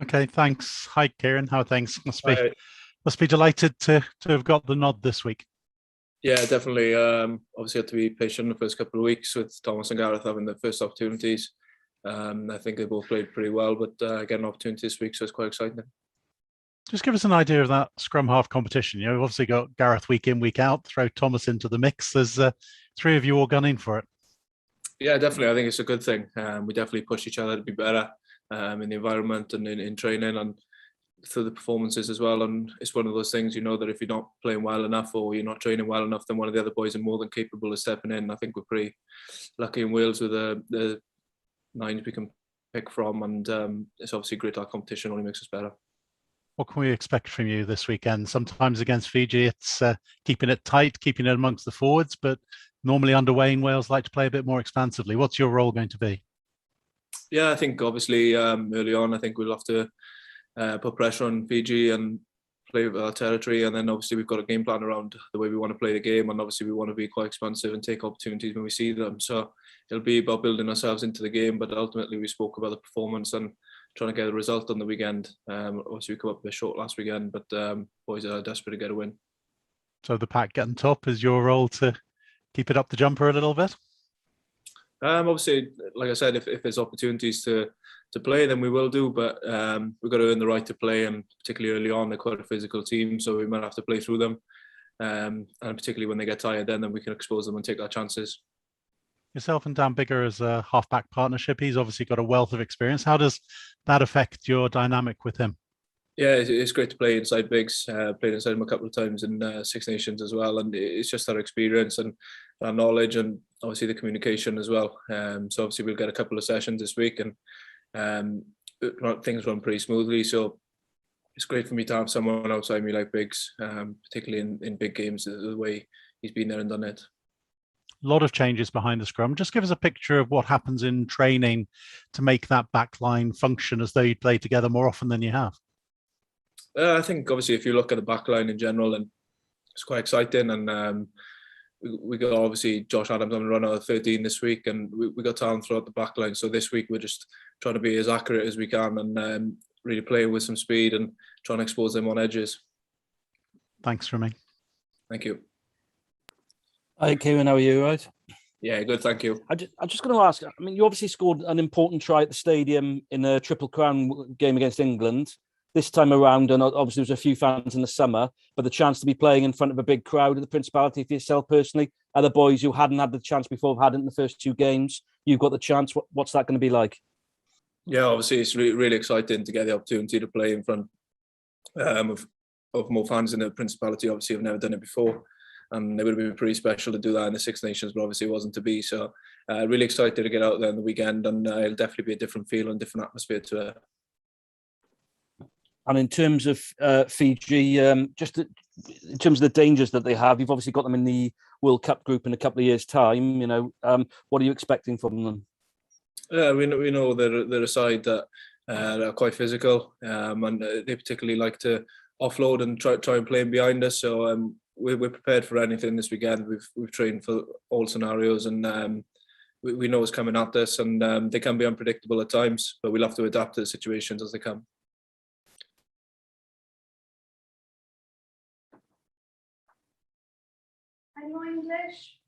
Okay, thanks. Hi, Kieran. How are things? I, Must be delighted to have got the nod this week. yeah, definitely. Obviously, had to be patient the first couple of weeks with Thomas and Gareth having the first opportunities. I think they both played pretty well, but getting an opportunity this week, so it's quite exciting. Just give us an idea of that scrum half competition. You've obviously got Gareth week in, week out. Throw Thomas into the mix. There's three of you all gunning for it. Yeah, definitely. I think it's a good thing. We definitely push each other to be better in the environment and in training and through the performances as well. And it's one of those things, that if you're not playing well enough or you're not training well enough, then one of the other boys are more than capable of stepping in. I think we're pretty lucky in Wales with the nines we can pick from, and it's obviously great. Our competition only makes us better. What can we expect from you this weekend? Sometimes against Fiji, it's keeping it tight, keeping it amongst the forwards, but normally underway in Wales like to play a bit more expansively. What's your role going to be? Yeah, I think obviously early on, I think we'll have to put pressure on Fiji and play with our territory. And then obviously we've got a game plan around the way we want to play the game. And obviously we want to be quite expansive and take opportunities when we see them. So it'll be about building ourselves into the game. But ultimately we spoke about the performance and trying to get a result on the weekend. Obviously we come up a bit short last weekend, but boys are desperate to get a win. So the pack getting top is your role to keep it up the jumper a little bit? Obviously, like I said, if there's opportunities to play, then we will do. But we've got to earn the right to play, and particularly early on, they're quite a physical team, so we might have to play through them. And particularly when they get tired, then we can expose them and take our chances. Yourself and Dan Bigger as a halfback partnership. He's obviously got a wealth of experience. How does that affect your dynamic with him? Yeah, it's great to play inside bigs. Played inside him a couple of times in Six Nations as well, and it's just our experience and our knowledge, and obviously the communication as well. So obviously we'll get a couple of sessions this week, and things run pretty smoothly. So it's great for me to have someone outside me like Biggs, particularly in big games, the way he's been there and done it. A lot of changes behind the scrum. Just give us a picture of what happens in training to make that backline function as though you play together more often than you have. I think obviously if you look at the backline in general, and it's quite exciting, and we got obviously Josh Adams on the run out of 13 this week, and we got talent throughout the backline. So this week we're just trying to be as accurate as we can and really play with some speed and trying to expose them on edges. Thanks for me. Thank you. Hi, Kieran. How are you? Right? Yeah, good. Thank you. I'm just going to ask. I mean, you obviously scored an important try at the stadium in a Triple Crown game against England this time around, and obviously there was a few fans in the summer, but the chance to be playing in front of a big crowd at the Principality for yourself personally, other boys who hadn't had the chance before have had it in the first two games, you've got the chance. What's that going to be like? Yeah, obviously it's really exciting to get the opportunity to play in front of more fans in the Principality. Obviously, I've never done it before, and it would have been pretty special to do that in the Six Nations, but obviously it wasn't to be. So really excited to get out there on the weekend, and it'll definitely be a different feel and different atmosphere to it. And in terms of Fiji, just in terms of the dangers that they have, you've obviously got them in the World Cup group in a couple of years' time. What are you expecting from them? Yeah, we know they're a side that are quite physical, and they particularly like to offload and try and play in behind us. So we're prepared for anything this weekend. We've trained for all scenarios, and we know it's coming at us, and they can be unpredictable at times, but we'll have to adapt to the situations as they come. Any more English?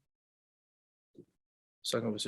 Second,